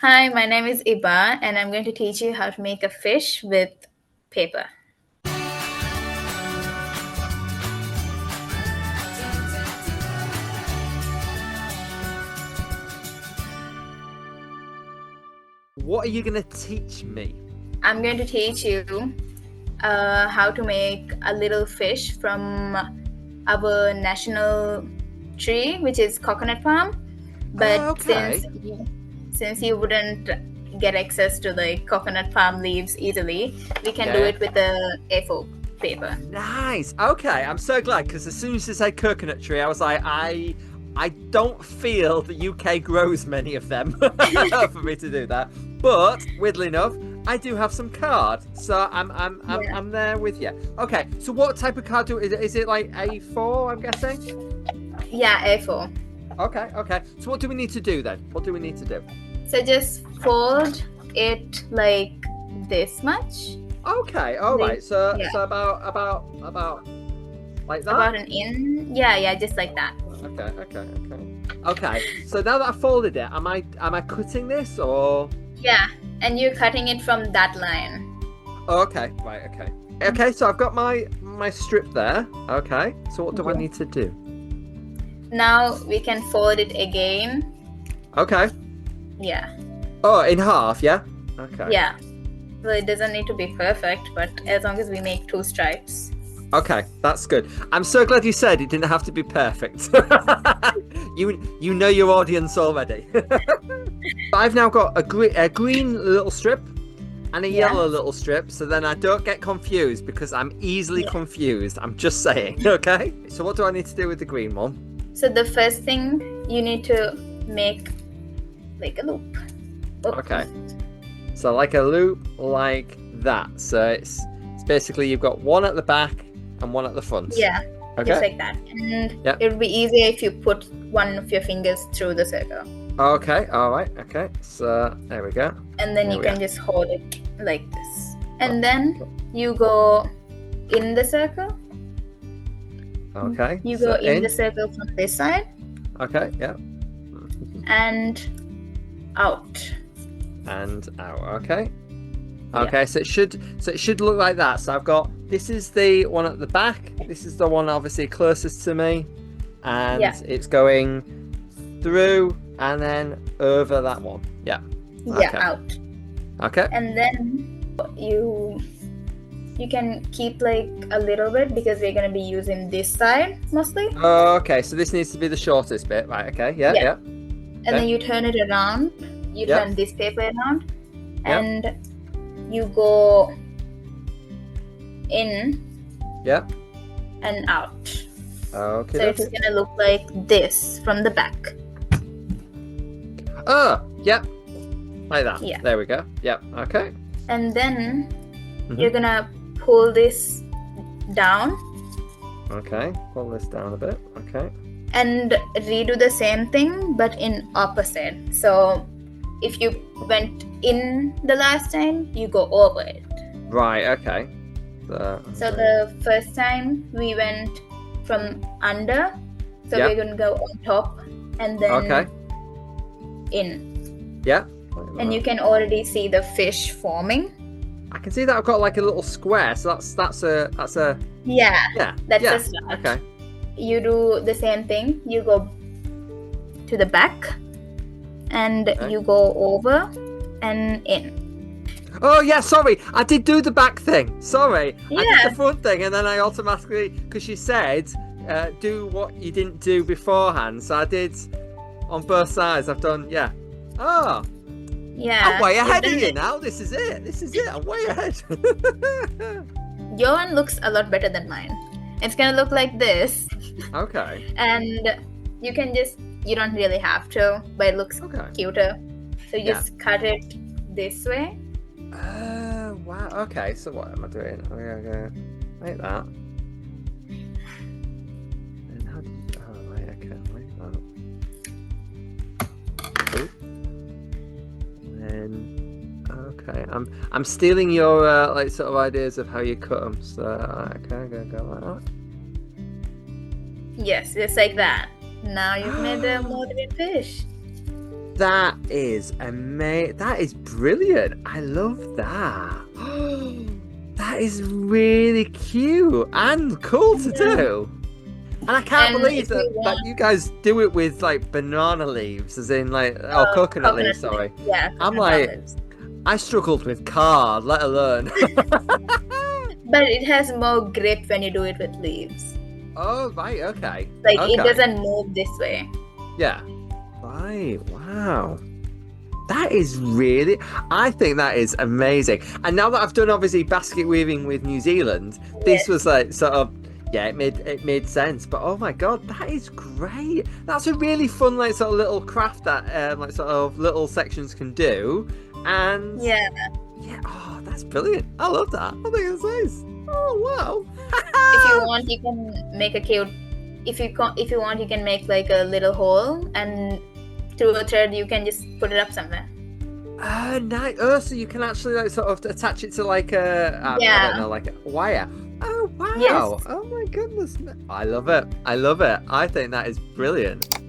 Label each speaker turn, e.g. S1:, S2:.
S1: Hi, my name is Iba, and I'm going to teach you how to make a fish with paper.
S2: What are you going to teach me?
S1: I'm going to teach you how to make a little fish from our national tree, which is coconut palm. But
S2: Okay.
S1: since you wouldn't get access to the coconut palm leaves easily, we can do
S2: Yeah.
S1: it with a A4 paper.
S2: Nice. Okay, I'm so glad because as soon as you said coconut tree, I was like, I don't feel the UK grows many of them for me to do that. But weirdly enough, I do have some card, so I'm there with you. Okay, so what type of card is it like A4? I'm guessing.
S1: Yeah, A4.
S2: Okay. So what do we need to do then? What do we need to do?
S1: So just fold it like this much.
S2: Okay, all right. So
S1: Yeah.
S2: so about like that.
S1: About an inch. Yeah, just like that.
S2: Okay. So now that I folded it, am I cutting this or?
S1: Yeah, and you're cutting it from that line.
S2: Oh, okay. Right. Okay. Okay. So I've got my strip there. Okay. So what do I
S1: Yeah.
S2: need to do?
S1: Now we can fold it again.
S2: Okay.
S1: Yeah.
S2: Oh, in half. Yeah. Okay.
S1: Yeah. Well, it doesn't need to be perfect, but as long as we make 2 stripes.
S2: Okay, that's good. I'm so glad you said it didn't have to be perfect. you know your audience already. I've now got a green little strip and a yellow little strip, so then I don't get confused because I'm easily confused. I'm just saying, okay? So what do I need to do with the green one?
S1: So the first thing you need to make like a loop. Oops.
S2: Okay. So like a loop like that. So it's basically you've got one at the back and one at the front.
S1: Yeah.
S2: Okay.
S1: Just like that. And it would be easier if you put one of your fingers through the circle.
S2: Okay, all right, okay. So there we go.
S1: And then you can just hold it like this. And then you go in the circle.
S2: Okay.
S1: You go in the circle from this side.
S2: Okay, yeah.
S1: And out.
S2: And out, okay. Okay, so it should look like that. So I've got, this is the one at the back. This is the one obviously closest to me. And it's going through and then over that one. Yeah.
S1: Yeah, out.
S2: Okay.
S1: And then you can keep like a little bit because we're going to be using this side mostly.
S2: Okay, so this needs to be the shortest bit. Right, okay, yeah.
S1: And then you turn it around. You turn this paper around. And you go in and out.
S2: Okay.
S1: So it's gonna look like this from the back.
S2: Oh, yeah. Like that.
S1: Yeah.
S2: There we go. Yep. Okay.
S1: And then you're gonna pull this down.
S2: Okay. Pull this down a bit. Okay.
S1: And redo the same thing but in opposite. So if you went in the last time, you go over it.
S2: Right, okay.
S1: So the first time we went from under, so we're going to go on top and then in.
S2: Yeah.
S1: And you can already see the fish forming.
S2: I can see that I've got like a little square, so that's a
S1: That's a start.
S2: Okay.
S1: You do the same thing. You go to the back and you go over and in.
S2: Oh yeah, sorry, I did do the back thing. Sorry,
S1: Yeah.
S2: I did the front thing, and then I automatically, because she said, do what you didn't do beforehand. So I did on both sides. I've done, Oh,
S1: yeah.
S2: I'm way ahead of you now. This is it. I'm way ahead.
S1: Your one looks a lot better than mine. It's gonna look like this.
S2: Okay.
S1: And you don't really have to, but it looks cuter. So you just cut it this way.
S2: Wow. Okay. So what am I doing? I'm gonna like that. And how do you? Oh, right. Okay. Like that. And okay. I'm stealing your like sort of ideas of how you cut them. So okay, I'm gonna go like that.
S1: Yes, just like that. Now you've made a molded fish.
S2: That is amazing. That is brilliant. I love that. That is really cute and cool to do. And I can't believe that you guys do it with like banana leaves, as in like coconut leaves. Sorry.
S1: Yeah.
S2: I'm like,
S1: leaves.
S2: I struggled with card, let alone.
S1: But it has more grip when you do it with leaves.
S2: Oh right, okay.
S1: Like
S2: okay.
S1: it doesn't move this way.
S2: Yeah. Right. Wow. That is really. I think that is amazing. And now that I've done obviously basket weaving with New Zealand, this was like sort of. Yeah, it made sense, but oh my god, that is great. That's a really fun like sort of little craft that like sort of little sections can do, and yeah, oh, that's brilliant. I love that. I think it's nice. Oh wow.
S1: If you want, you can make a cute. If you want, you can make like a little hole, and through a thread, you can just put it up somewhere.
S2: Oh, nice. Oh, so you can actually like sort of attach it to like I don't know, like a wire. Oh wow! Yes. Oh my goodness! I love it. I love it. I think that is brilliant.